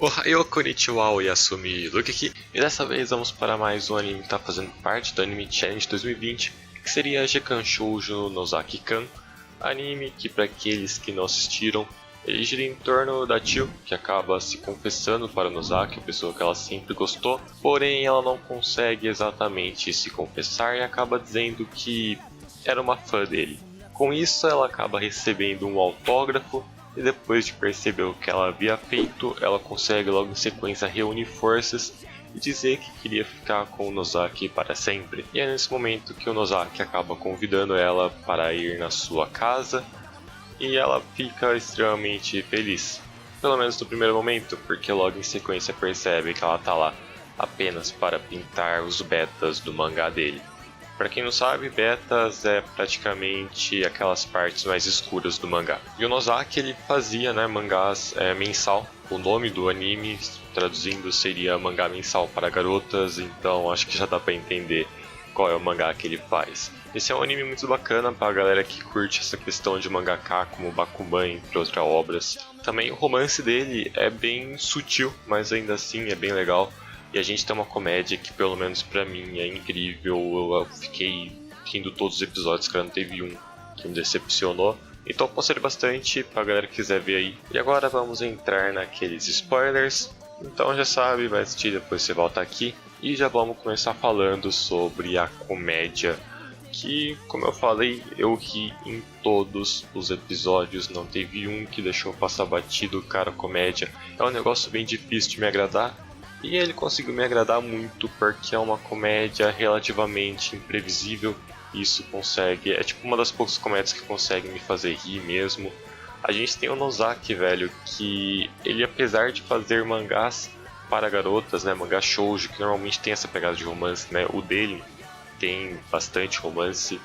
Ohayou konnichiwa, Yasumi Luke aqui, e dessa vez vamos para mais um anime que está fazendo parte do Anime Challenge 2020, que seria Gekan Shoujo Nozaki-kan, anime que, para aqueles que não assistiram, ele gira em torno da Chiu, que acaba se confessando para Nozaki, a pessoa que ela sempre gostou, porém ela não consegue exatamente se confessar e acaba dizendo que era uma fã dele. Com isso ela acaba recebendo um autógrafo, e depois de perceber o que ela havia feito, ela consegue logo em sequência reunir forças e dizer que queria ficar com o Nozaki para sempre. E é nesse momento que o Nozaki acaba convidando ela para ir na sua casa e ela fica extremamente feliz. Pelo menos no primeiro momento, porque logo em sequência percebe que ela está lá apenas para pintar os betas do mangá dele. Para quem não sabe, betas é praticamente aquelas partes mais escuras do mangá. E o Nozaki ele fazia mangás mensal. O nome do anime, traduzindo, seria mangá mensal para garotas, então acho que já dá para entender qual é o mangá que ele faz. Esse é um anime muito bacana para a galera que curte essa questão de mangaka como Bakuman, entre outras obras. Também o romance dele é bem sutil, mas ainda assim é bem legal. E a gente tem uma comédia que, pelo menos pra mim, é incrível. Eu fiquei rindo todos os episódios, cara, não teve um que me decepcionou. Então eu aconselho bastante pra galera que quiser ver aí. E agora vamos entrar naqueles spoilers. Então já sabe, vai assistir, depois você volta aqui. E já vamos começar falando sobre a comédia. Que, como eu falei, eu ri em todos os episódios. Não teve um que deixou passar batido, cara, a comédia. É um negócio bem difícil de me agradar. E ele conseguiu me agradar muito porque é uma comédia relativamente imprevisível. Isso consegue, é tipo uma das poucas comédias que conseguem me fazer rir mesmo. A gente tem o Nozaki, velho, que ele, apesar de fazer mangás para garotas, mangá shoujo, que normalmente tem essa pegada de romance, o dele tem bastante romance.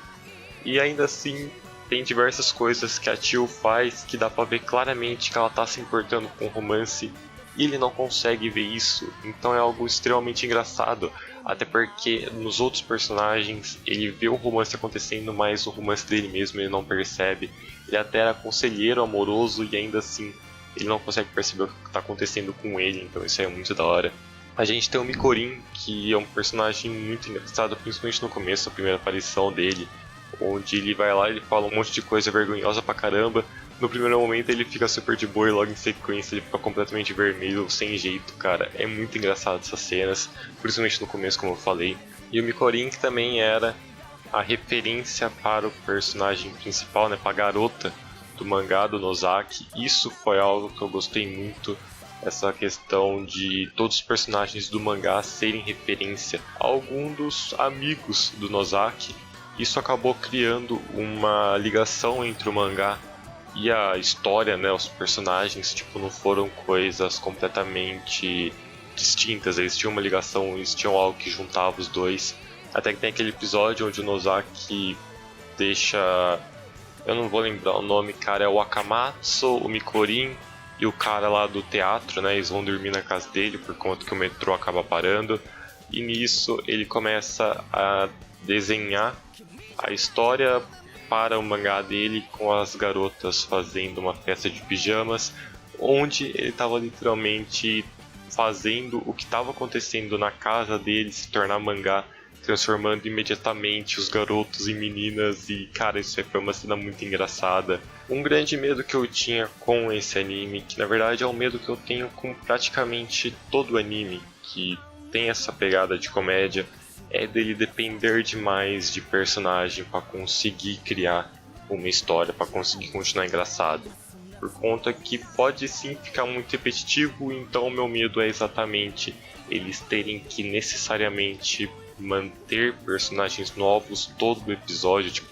E ainda assim tem diversas coisas que a Chiu faz que dá pra ver claramente que ela tá se importando com o romance. E ele não consegue ver isso, então é algo extremamente engraçado, até porque nos outros personagens ele vê o romance acontecendo, mas o romance dele mesmo ele não percebe. Ele até era conselheiro amoroso e ainda assim ele não consegue perceber o que está acontecendo com ele, então isso é muito da hora. A gente tem o Mikorin, que é um personagem muito engraçado, principalmente no começo, a primeira aparição dele, onde ele vai lá e ele fala um monte de coisa vergonhosa pra caramba. No primeiro momento ele fica super de boa e logo em sequência ele fica completamente vermelho, sem jeito, cara. É muito engraçado essas cenas, principalmente no começo, como eu falei. E o Mikorin, que também era a referência para o personagem principal, para a garota do mangá do Nozaki. Isso foi algo que eu gostei muito, essa questão de todos os personagens do mangá serem referência a algum dos amigos do Nozaki. Isso acabou criando uma ligação entre o mangá e a história, os personagens, não foram coisas completamente distintas, eles tinham uma ligação, eles tinham algo que juntava os dois. Até que tem aquele episódio onde o Nozaki deixa, eu não vou lembrar o nome, cara, é o Akamatsu, o Mikorin e o cara lá do teatro, eles vão dormir na casa dele por conta que o metrô acaba parando. E nisso ele começa a desenhar a história para o mangá dele, com as garotas fazendo uma festa de pijamas, onde ele estava literalmente fazendo o que estava acontecendo na casa dele se tornar mangá, transformando imediatamente os garotos em meninas. E cara, isso foi uma cena muito engraçada. Um grande medo que eu tinha com esse anime, que na verdade é um medo que eu tenho com praticamente todo anime que tem essa pegada de comédia, é dele depender demais de personagem para conseguir criar uma história, para conseguir continuar engraçado. Por conta que pode sim ficar muito repetitivo, então o meu medo é exatamente eles terem que necessariamente manter personagens novos todo o episódio,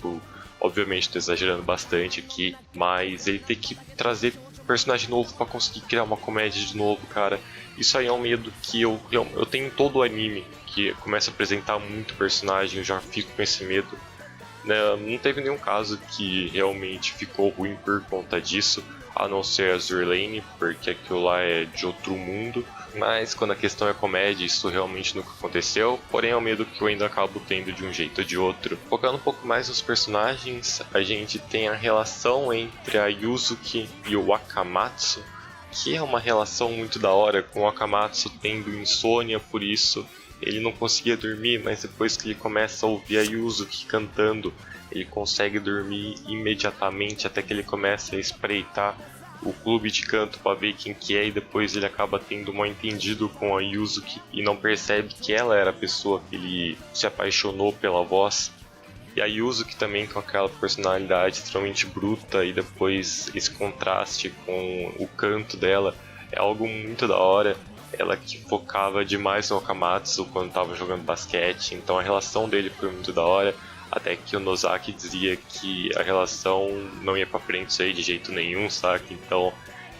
obviamente estou exagerando bastante aqui, mas ele ter que trazer personagem novo para conseguir criar uma comédia de novo, cara. Isso aí é um medo que eu tenho em todo o anime, que começa a apresentar muito personagem, eu já fico com esse medo. Não teve nenhum caso que realmente ficou ruim por conta disso, a não ser a Zurlane, porque aquilo lá é de outro mundo. Mas quando a questão é comédia, isso realmente nunca aconteceu, porém é um medo que eu ainda acabo tendo de um jeito ou de outro. Focando um pouco mais nos personagens, a gente tem a relação entre a Yuzuki e o Wakamatsu, que é uma relação muito da hora, com o Akamatsu tendo insônia por isso. Ele não conseguia dormir, mas depois que ele começa a ouvir a Yuzuki cantando, ele consegue dormir imediatamente, até que ele começa a espreitar o clube de canto para ver quem que é, e depois ele acaba tendo um mal entendido com a Yuzuki e não percebe que ela era a pessoa que ele se apaixonou pela voz. E a Yuzuki também com aquela personalidade extremamente bruta, e depois esse contraste com o canto dela é algo muito da hora. Ela que focava demais no Akamatsu quando estava jogando basquete, então a relação dele foi muito da hora. Até que o Nozaki dizia que a relação não ia pra frente isso aí de jeito nenhum, saca? Então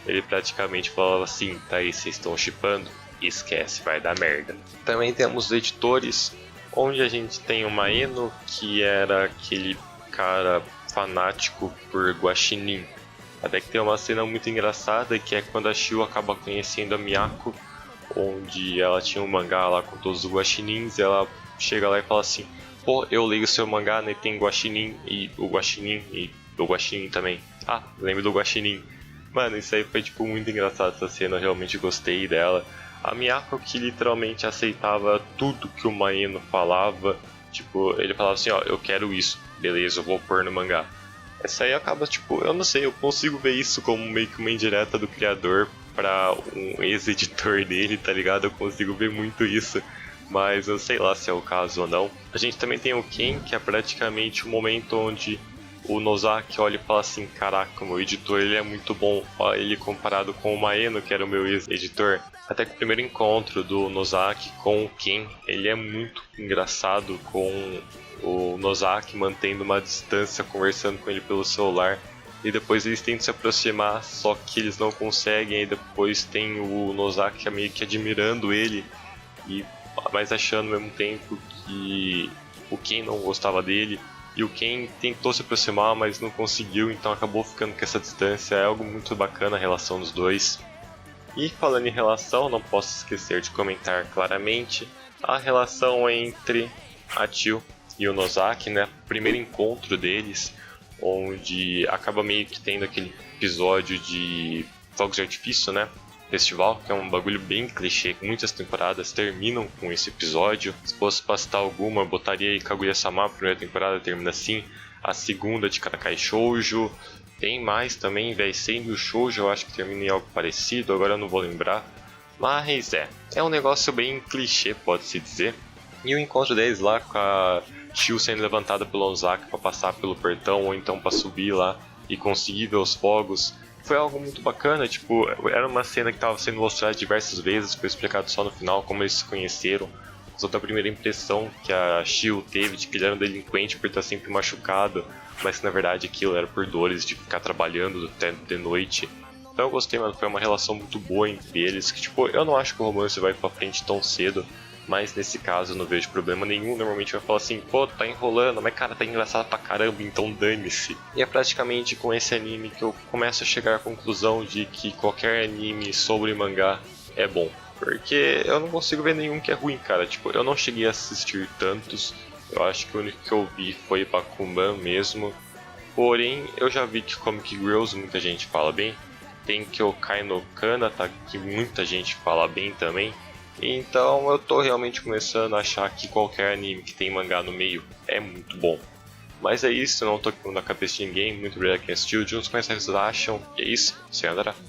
ele praticamente falava assim: tá aí, vocês estão shippando? Esquece, vai dar merda. Também temos os editores, onde a gente tem o Maeno, que era aquele cara fanático por Guaxinim. Até que tem uma cena muito engraçada, que é quando a Shio acaba conhecendo a Miyako, onde ela tinha um mangá lá com todos os guaxinins, e ela chega lá e fala assim: pô, eu leio o seu mangá, né, tem guaxinim e o guaxinim também. Ah, lembro do guaxinim. Mano, isso aí foi tipo muito engraçado essa cena, eu realmente gostei dela. A Miyako que literalmente aceitava tudo que o Maeno falava. Tipo, ele falava assim: ó, eu quero isso, beleza, eu vou pôr no mangá. Essa aí acaba, tipo, eu não sei, eu consigo ver isso como meio que uma indireta do criador pra um ex-editor dele, tá ligado? Eu consigo ver muito isso, mas eu sei lá se é o caso ou não. A gente também tem o Ken, que é praticamente o momento onde o Nozaki olha e fala assim: caraca, o meu editor ele é muito bom, ó, ele comparado com o Maeno, que era o meu ex-editor. Até que o primeiro encontro do Nozaki com o Ken, ele é muito engraçado, com o Nozaki mantendo uma distância, conversando com ele pelo celular. E depois eles tentam se aproximar, só que eles não conseguem. E depois tem o Nozaki meio que admirando ele, mas achando ao mesmo tempo que o Ken não gostava dele. E o Ken tentou se aproximar, mas não conseguiu, então acabou ficando com essa distância. É algo muito bacana a relação dos dois. E falando em relação, não posso esquecer de comentar claramente a relação entre a Chiu e o Nozaki, né? O primeiro encontro deles, onde acaba meio que tendo aquele episódio de fogos de artifício, né? Festival, que é um bagulho bem clichê, muitas temporadas terminam com esse episódio. Se fosse pra citar alguma, eu botaria aí Kaguya-sama, a primeira temporada termina assim, a segunda de Katakai Shoujo. Tem mais também, Veisei no Shoujo, eu acho que termina em algo parecido, agora eu não vou lembrar. Mas é um negócio bem clichê, pode-se dizer. E o encontro deles lá com a Chiu sendo levantada pelo Nozaki para passar pelo portão, ou então para subir lá e conseguir ver os fogos, foi algo muito bacana. Tipo, era uma cena que estava sendo mostrada diversas vezes, foi explicado só no final como eles se conheceram. Só da primeira impressão que a Chiu teve de que ele era um delinquente por estar sempre machucado, mas que na verdade aquilo era por dores de ficar trabalhando até de noite. Então eu gostei, mano, foi uma relação muito boa entre eles, que tipo, eu não acho que o romance vai pra frente tão cedo, mas nesse caso eu não vejo problema nenhum. Normalmente vai falar assim: pô, tá enrolando, mas cara, tá engraçado pra caramba, então dane-se. E é praticamente com esse anime que eu começo a chegar à conclusão de que qualquer anime sobre mangá é bom. Porque eu não consigo ver nenhum que é ruim, cara. Tipo, eu não cheguei a assistir tantos. Eu acho que o único que eu vi foi Bakuman mesmo. Porém, eu já vi que Comic Girls muita gente fala bem. Tem Kyokai no Kanata, que muita gente fala bem também. Então eu tô realmente começando a achar que qualquer anime que tem mangá no meio é muito bom. Mas é isso, eu não tô aqui na cabeça de ninguém. Muito obrigado quem assistiu. Juntos com vocês acham. E é isso, sayonara.